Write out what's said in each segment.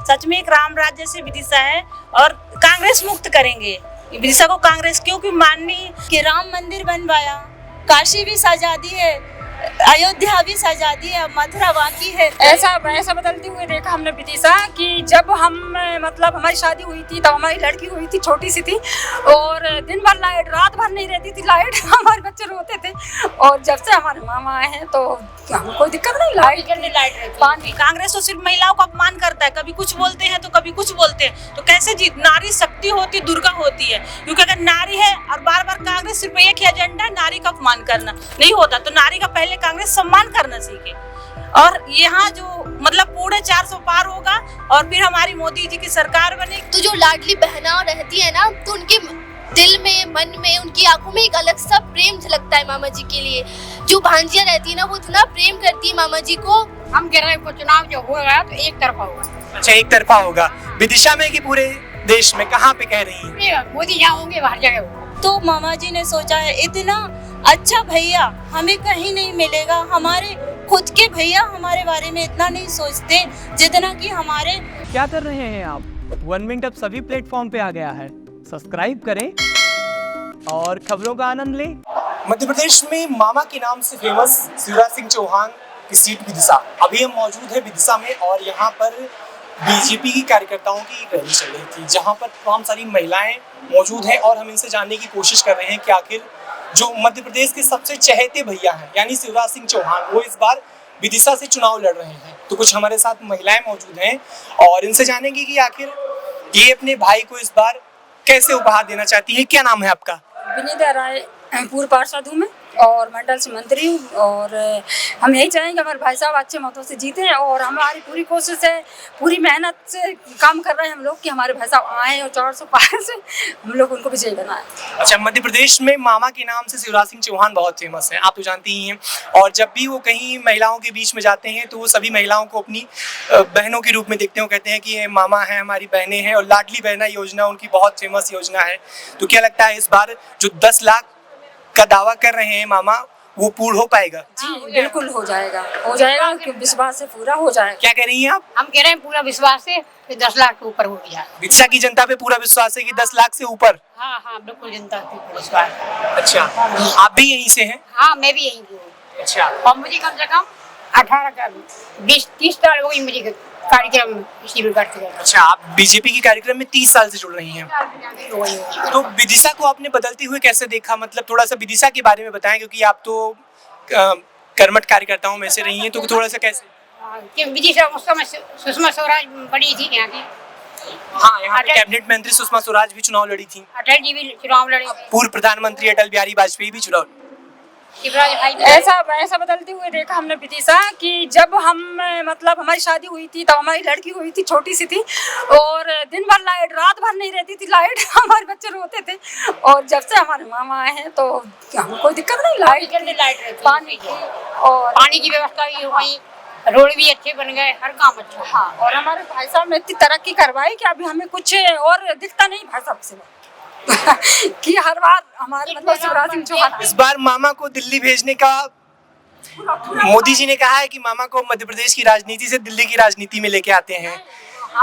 सच में एक राम राज्य से विदिशा है और कांग्रेस मुक्त करेंगे विदिशा को। कांग्रेस क्योंकि माननी कि राम मंदिर बनवाया, काशी भी सजा दी है, अयोध्या भी सजा दी है, मथुरा बाकी है। ऐसा बदलते हुए देखा हमने विदिशा कि जब हम मतलब हमारी शादी हुई थी तब हमारी लड़की हुई थी, छोटी सी थी और दिन भर लाइट, रात भर नहीं रहती थी लाइट। हमारे बच्चे रोते थे और जब से हमारे मामा आए हैं तो हमको कोई दिक्कत नहीं, लाइट पानी। कांग्रेस तो सिर्फ महिलाओं को अपमान करता है, कभी कुछ बोलते हैं तो कभी कुछ बोलते हैं। तो कैसे जीत? नारी शक्ति होती, दुर्गा होती है। क्योंकि अगर नारी है और बार बार कांग्रेस सिर्फ एक ही एजेंडा, नारी का अपमान करना नहीं होता। तो नारी का पहले कांग्रेस सम्मान करना सीखे और यहाँ जो मतलब पूरे 400 पार होगा और फिर हमारी मोदी जी की सरकार बने। तो जो लाडली बहना रहती है ना, तो उनके दिल में, मन में, उनकी आंखों में एक अलग सा प्रेम झलकता है मामा जी के लिए। जो भांजियां रहती है ना, वो इतना प्रेम करती है मामा जी को। हम कह रहे हैं चुनाव जो होगा तो एक तरफा होगा। अच्छा, एक तरफा होगा विदिशा में कि पूरे देश में? कहाँ पे कह रही है? मोदी जहाँ होंगे हर जगह होगा। तो मामा जी ने सोचा है, इतना अच्छा भैया हमें कहीं नहीं मिलेगा। हमारे खुद के भैया हमारे बारे में इतना नहीं सोचते जितना कि हमारे। क्या कर रहे हैं आप? 1 मिनट अब सभी प्लेटफॉर्म पे आ गया है, सब्सक्राइब करें और खबरों का आनंद लें। मध्य प्रदेश में मामा के नाम से फेमस शिवराज सिंह चौहान की सीट विदिशा। अभी हम मौजूद है विदिशा में और यहाँ पर बीजेपी की कार्यकर्ताओं की रैली चल रही थी, जहाँ पर तमाम सारी महिलाएं मौजूद हैं और हम इनसे जानने की कोशिश कर रहे हैं कि आखिर जो मध्य प्रदेश के सबसे चहेते भैया हैं यानी शिवराज सिंह चौहान, वो इस बार विदिशा से चुनाव लड़ रहे हैं। तो कुछ हमारे साथ महिलाएं मौजूद हैं और इनसे जानेंगे कि आखिर ये अपने भाई को इस बार कैसे उपहार देना चाहती है। क्या नाम है आपका? विनीता राय, पूर्व पार्षद हूँ मैं और मंडल से मंत्री हूँ और हम यही चाहेंगे हमारे भाई साहब अच्छे मतों से जीते और हमारी पूरी कोशिश है, पूरी मेहनत से काम कर रहे हैं हम लोग कि हमारे भाई साहब आए और 400 पार से हम लोग उनको विजयी बनाएं। अच्छा, मध्य प्रदेश में मामा के नाम से शिवराज सिंह चौहान बहुत फेमस है, आप तो जानती ही हैं। और जब भी वो कहीं महिलाओं के बीच में जाते हैं तो वो सभी महिलाओं को अपनी बहनों के रूप में देखते हैं। कहते हैं कि ये मामा है, हमारी बहनें हैं और लाडली बहना योजना उनकी बहुत फेमस योजना है। तो क्या लगता है इस बार जो 10 लाख का दावा कर रहे हैं मामा, वो पूर्ण हो पाएगा? जी बिल्कुल हो जाएगा क्योंकि विश्वास से पूरा हो जाएगा। क्या कह रही हैं आप? हम कह रहे हैं पूरा विश्वास से 10 लाख के ऊपर हो गया। विदिशा की जनता पे पूरा विश्वास है कि 10 लाख से ऊपर? हाँ बिल्कुल, जनता पे विश्वास। अच्छा, आप भी यहीं से हैं? हाँ, मैं भी यहीं हूँ। अच्छा, और मुझे कम से कम 18 का 20-30 साल हो गई मुझे कार्यक्रम शिविर करते हैं। अच्छा, आप बीजेपी के कार्यक्रम में 30 साल से जुड़ रही हैं। तो विदिशा को आपने बदलते हुए कैसे देखा? मतलब थोड़ा सा विदिशा के बारे में बताएं, क्योंकि आप तो कर्मठ कार्यकर्ताओं में से रही हैं, तो थोड़ा सा कैसे? विदिशा उस समय सुषमा स्वराज बड़ी थी यहाँ की। हाँ, यहाँ पे कैबिनेट मंत्री सुषमा स्वराज भी चुनाव लड़ी थी, अटल जी भी चुनाव लड़े, पूर्व प्रधानमंत्री अटल बिहारी वाजपेयी भी चुनाव। ऐसा बदलते हुए देखा हमने विदिशा कि जब हम मतलब हमारी शादी हुई थी तब हमारी लड़की हुई थी, छोटी सी थी और दिन भर लाइट, रात भर नहीं रहती थी लाइट। हमारे बच्चे रोते थे और जब से हमारे मामा आए हैं तो हमको कोई दिक्कत नहीं, लाइट पानी की और पानी की व्यवस्था भी हो गई, रोड भी अच्छे बन गए, हर काम अच्छा। हाँ, और हमारे भाई साहब ने इतनी तरक्की करवाई कि अभी हमें कुछ और दिखता नहीं भाई साहब से कि हर बार हमारे मतलब शिवराज सिंह चौहान। इस बार मामा को दिल्ली भेजने का मोदी जी ने कहा है कि मामा को मध्य प्रदेश की राजनीति से दिल्ली की राजनीति में लेके आते हैं।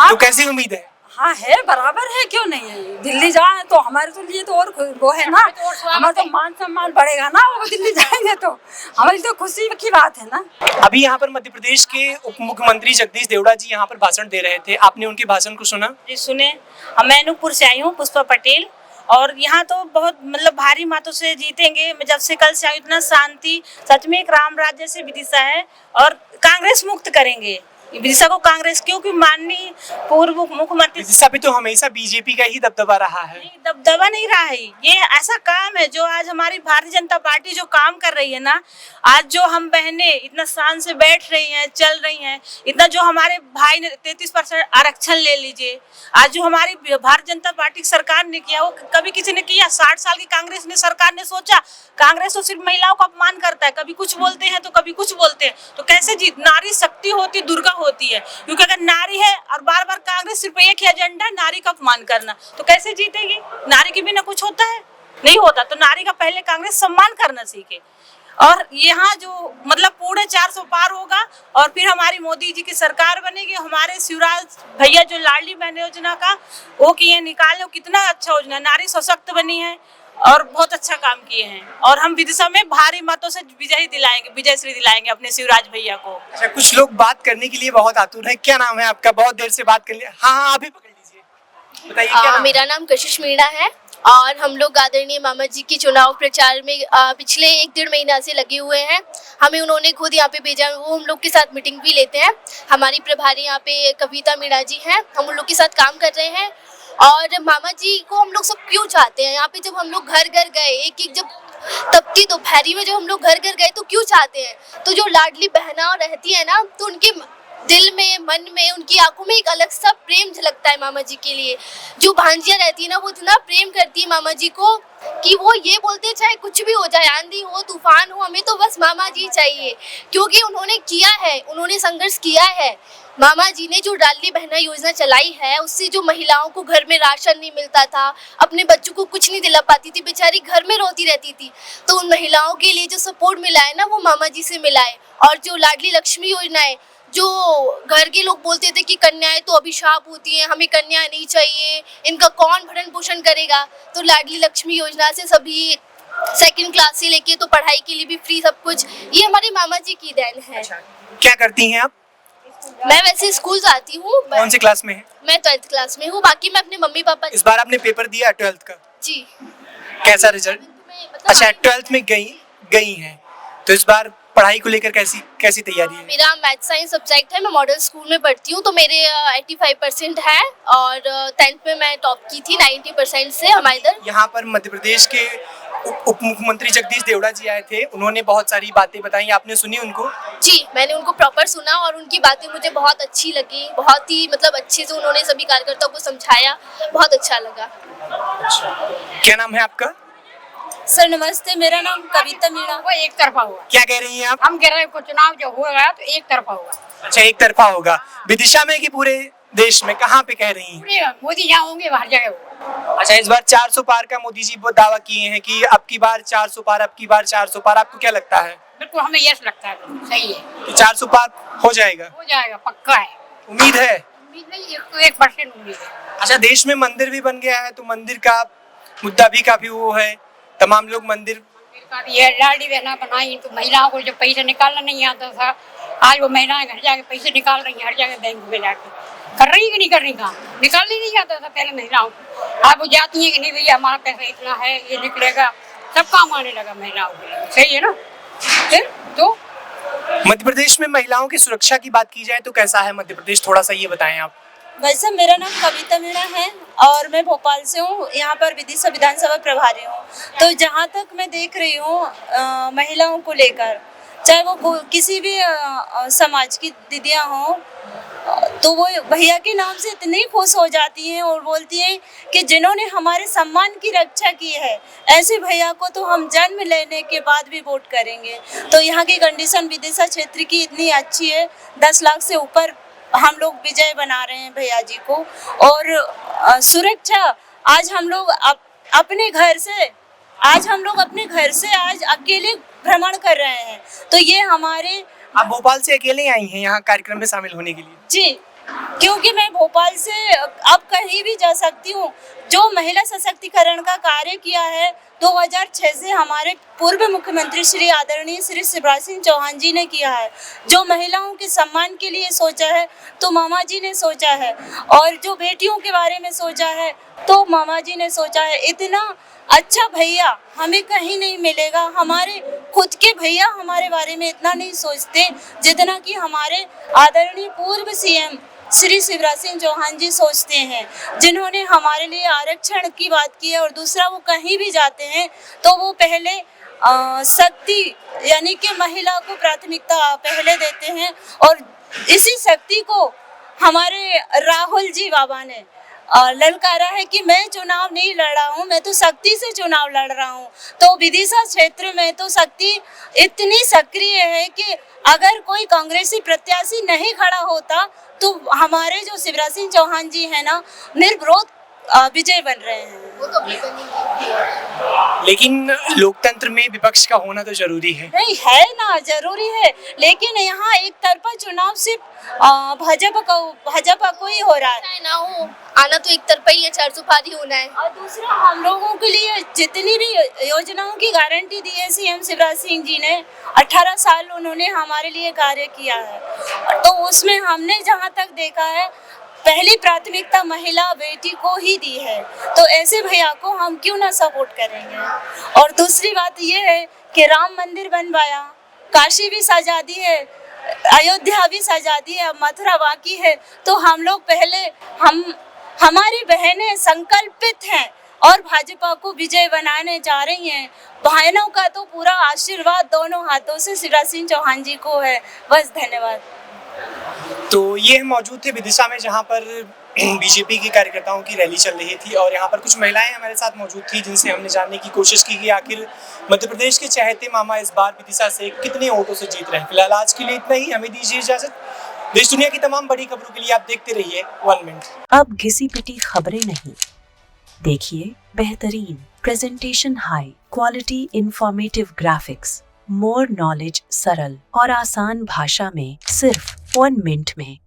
तो कैसी उम्मीद है? हाँ है, बराबर है, क्यों नहीं है। दिल्ली जाए तो हमारे तो लिए तो और वो है ना, हमारा तो मान सम्मान बढ़ेगा ना, वो दिल्ली जाएंगे तो हमारी तो खुशी की बात है ना। अभी यहाँ पर मध्य प्रदेश के उप मुख्यमंत्री जगदीश देवड़ा जी यहाँ पर भाषण दे रहे थे, आपने उनके भाषण को सुना? जी सुने, मैं अनूपपुर से आई हूँ, पुष्पा पटेल, और यहाँ तो बहुत मतलब भारी मतों से जीतेंगे। मैं जब से कल से आई इतना शांति, सच में एक राम राज्य से विदिशा है और कांग्रेस मुक्त करेंगे विदिशा को। कांग्रेस क्योंकि माननीय पूर्व मुख्यमंत्री विदिशा पे तो हमेशा बीजेपी का ही दबदबा रहा है। दबदबा नहीं रहा है, ये ऐसा काम है जो आज हमारी भारतीय जनता पार्टी जो काम कर रही है ना, आज जो हम बहनें इतना शान से बैठ रही हैं, चल रही हैं, इतना जो हमारे भाई ने 33% आरक्षण ले लीजिए, आज जो हमारी भारतीय जनता पार्टी की सरकार ने किया वो कभी किसी ने किया? 60 साल की कांग्रेस ने सरकार ने सोचा? कांग्रेस तो सिर्फ महिलाओं का अपमान करता है, कभी कुछ बोलते हैं तो कभी कुछ बोलते हैं। तो कैसे जीत? नारी शक्ति होती, दुर्गा होती है। क्योंकि अगर नारी है और बार बार कांग्रेस सिर्फ एक ही एजेंडा, नारी का अपमान करना, तो कैसे जीतेगी? नारी के बिना कुछ होता है? नहीं होता। तो नारी का पहले कांग्रेस सम्मान करना सीखे और यहाँ जो मतलब पूरे 400 पार होगा और फिर हमारी मोदी जी की सरकार बनेगी। हमारे शिवराज भैया जो लाडली बहन योजना का वो किए निकाले, कितना अच्छा योजना, नारी सशक्त बनी है और बहुत अच्छा काम किए हैं। और हम विदिशा में भारी मतों से विजय श्री दिलाएंगे अपने शिवराज भैया को। अच्छा, कुछ लोग बात करने के लिए बहुत आतुर है। क्या नाम है आपका? बहुत देर से बात कर लिया। हाँ, अभी पकड़ लीजिए, बताइए क्या नाम? मेरा नाम कशिश मीणा है और हम लोग आदरणीय मामा जी के चुनाव प्रचार में पिछले 1-1.5 महीना से लगे हुए हैं। हमें उन्होंने खुद यहाँ पे भेजा, वो हम लोग के साथ मीटिंग भी लेते हैं। हमारी प्रभारी यहाँ पे कविता मीणा जी हैं, हम उन लोग के साथ काम कर रहे हैं। और मामा जी को हम लोग सब क्यों चाहते हैं? यहाँ पे जब हम लोग घर घर गए, एक जब तपती दोपहरी में जब हम लोग घर घर गए तो क्यों चाहते हैं? तो जो लाडली बहना रहती है ना, तो उनके दिल में, मन में, उनकी आंखों में एक अलग सा प्रेम झलकता है मामा जी के लिए। जो भांजिया रहती है ना, वो इतना प्रेम करती है मामा जी को कि वो ये बोलते हैं चाहे कुछ भी हो जाए, आंधी हो, तूफान हो, हमें तो बस मामा जी चाहिए। क्योंकि उन्होंने किया है, उन्होंने संघर्ष किया है। मामा जी ने जो लाडली बहना योजना चलाई है, उससे जो महिलाओं को घर में राशन नहीं मिलता था, अपने बच्चों को कुछ नहीं दिला पाती थी, बेचारी घर में रोती रहती थी, तो उन महिलाओं के लिए जो सपोर्ट मिला है ना, वो मामा जी से मिला है। और जो लाडली लक्ष्मी योजना है, जो घर के लोग बोलते थे कि कन्याएं तो अभिशाप होती हैं, हमें कन्या नहीं चाहिए, इनका कौन भरण पोषण करेगा, तो लाडली लक्ष्मी योजना से सभी 2nd क्लास से लेके तो पढ़ाई के लिए भी फ्री सब कुछ, ये हमारे मामा जी की देन है। क्या करती हैं आप? मैं वैसे स्कूल जाती हूँ। कौन से क्लास में है? मैं 12th क्लास में हूँ। बाकी मैं अपने मम्मी पापा। इस बार आपने पेपर दिया 12th का? जी। कैसा रिजल्ट? अच्छा, 12th में गई हैं, तो इस बार पढ़ाई को लेकर कैसी तैयारी है? मेरा मैथ साइंस सब्जेक्ट है, मैं मॉडल स्कूल में पढ़ती हूँ, तो मेरे 85% है और 10th में मैं टॉप की थी 90% से हमारे इधर। यहाँ पर मध्य प्रदेश के उप मुख्यमंत्री जगदीश देवड़ा जी आए थे, उन्होंने बहुत सारी बातें बताई, आपने सुनी उनको? जी, मैंने उनको प्रॉपर सुना और उनकी बातें मुझे बहुत अच्छी लगी। बहुत ही मतलब अच्छे से उन्होंने सभी कार्यकर्ताओं को समझाया, बहुत अच्छा लगा। क्या नाम है आपका? सर नमस्ते, मेरा नाम कविता मीणा। वो एक तरफा हुआ। क्या कह रही हैं आप? हम कह रहे हैं को चुनाव जो हो गया तो एक तरफा होगा। अच्छा, एक तरफा होगा। विदिशा में कि पूरे देश में, कहाँ पे कह रही हैं? पूरे मोदी जहाँ होंगे हर जगह होगा। अच्छा, इस बार 400 पार का मोदी जी वो दावा किए हैं कि अब की बार 400 पार, अब की बार 400 पार, आपको क्या लगता है? बिल्कुल हमें यस लगता है, सही है कि 400 पार हो जाएगा? हो जाएगा, पक्का है। उम्मीद है? उम्मीद नहीं, 1% उम्मीद है। अच्छा, देश में मंदिर भी बन गया है, तो मंदिर का मुद्दा भी काफी वो है, तमाम लोग मंदिर ये लाडली बहना बनाई तो महिलाओं को जो पैसे निकालना नहीं आता था, आज वो महिलाएं घर जाके पैसे निकाल रही हैं, हर जगह बैंक में जाके कर रही कि नहीं कर रही, काम निकालने नहीं आता था पहले महिलाओं को। अब वो जाती है कि नहीं भैया हमारा पैसा इतना है, ये निकलेगा, सब काम आने लगा महिलाओं के लिए, सही है ना? फिर तो मध्य प्रदेश में महिलाओं की सुरक्षा की बात की जाए तो कैसा है मध्य प्रदेश, थोड़ा सा ये बताएं आप। वैसे मेरा नाम कविता मीणा है और मैं भोपाल से हूँ, यहाँ पर विदिशा विधानसभा प्रभारी हूँ। तो जहाँ तक मैं देख रही हूँ महिलाओं को लेकर, चाहे वो किसी भी समाज की दीदियाँ हों, तो वो भैया के नाम से इतनी खुश हो जाती हैं और बोलती हैं कि जिन्होंने हमारे सम्मान की रक्षा की है, ऐसे भैया को तो हम जन्म लेने के बाद भी वोट करेंगे। तो यहाँ की कंडीशन विदिशा क्षेत्र की इतनी अच्छी है, 10 लाख से ऊपर हम लोग विजय बना रहे हैं भैया जी को। और सुरक्षा आज हम लोग अपने घर से आज अकेले भ्रमण कर रहे हैं, तो ये हमारे। आप भोपाल से अकेले आई हैं यहाँ कार्यक्रम में शामिल होने के लिए? जी, क्योंकि मैं भोपाल से अब कहीं भी जा सकती हूँ। जो महिला सशक्तिकरण का कार्य किया है 2006 से हमारे पूर्व मुख्यमंत्री श्री आदरणीय श्री शिवराज सिंह चौहान जी ने किया है, जो महिलाओं के सम्मान के लिए सोचा है तो मामा जी ने सोचा है, और जो बेटियों के बारे में सोचा है तो मामा जी ने सोचा है। इतना अच्छा भैया हमें कहीं नहीं मिलेगा। हमारे खुद के भैया हमारे बारे में इतना नहीं सोचते जितना कि हमारे आदरणीय पूर्व सीएम श्री शिवराज सिंह चौहान जी सोचते हैं, जिन्होंने हमारे लिए आरक्षण की बात की है। और दूसरा, वो कहीं भी जाते हैं तो वो पहले शक्ति यानी कि महिला को प्राथमिकता पहले देते हैं, और इसी शक्ति को हमारे राहुल जी बाबा ने ललकारा है कि मैं चुनाव नहीं लड़ रहा हूँ, मैं तो शक्ति से चुनाव लड़ रहा हूँ। तो विदिशा क्षेत्र में तो शक्ति इतनी सक्रिय है कि अगर कोई कांग्रेसी प्रत्याशी नहीं खड़ा होता तो हमारे जो शिवराज सिंह चौहान जी हैं ना, निर्विरोध विजय बन रहे हैं। वो तो अभी बनेंगे। लेकिन लोकतंत्र में विपक्ष का होना तो जरूरी है। नहीं है ना, जरूरी है, लेकिन यहाँ एक तरफा चुनाव सिर्फ भाजपा को ही हो रहा है। चाहे ना हो, आना तो एक तरफा ही है, 400 पार ही होना है। और दूसरा, हम लोगों के लिए जितनी भी योजनाओं की गारंटी दी है सीएम शिवराज सिंह जी ने, 18 साल उन्होंने हमारे लिए कार्य किया है, तो उसमें हमने जहाँ तक देखा है पहली प्राथमिकता महिला बेटी को ही दी है, तो ऐसे भैया को हम क्यों ना सपोर्ट करेंगे। और दूसरी बात ये है कि राम मंदिर बनवाया, काशी भी सजा दी है, अयोध्या भी सजा दी है, मथुरा बाकी है, तो हम लोग पहले हमारी बहनें संकल्पित हैं और भाजपा को विजय बनाने जा रही हैं। बहनों का तो पूरा आशीर्वाद दोनों हाथों से शिवराज सिंह चौहान जी को है। बस धन्यवाद। तो ये हम मौजूद थे विदिशा में, जहाँ पर बीजेपी के कार्यकर्ताओं की रैली चल रही थी और यहाँ पर कुछ महिलाएं हमारे साथ मौजूद थी जिनसे हमने जानने की कोशिश की कि आखिर मध्य प्रदेश के चहेते मामा इस बार विदिशा से कितने वोटों से जीत रहे हैं। फिलहाल आज के लिए इतना ही, हमें दीजिए इजाजत। देश दुनिया की तमाम बड़ी खबरों के लिए आप देखते रहिए 1 मिनट। अब घिसी पिटी खबरें नहीं, देखिए बेहतरीन presentation, high quality informative graphics, more knowledge, सरल और आसान भाषा में सिर्फ 1 मिनट में।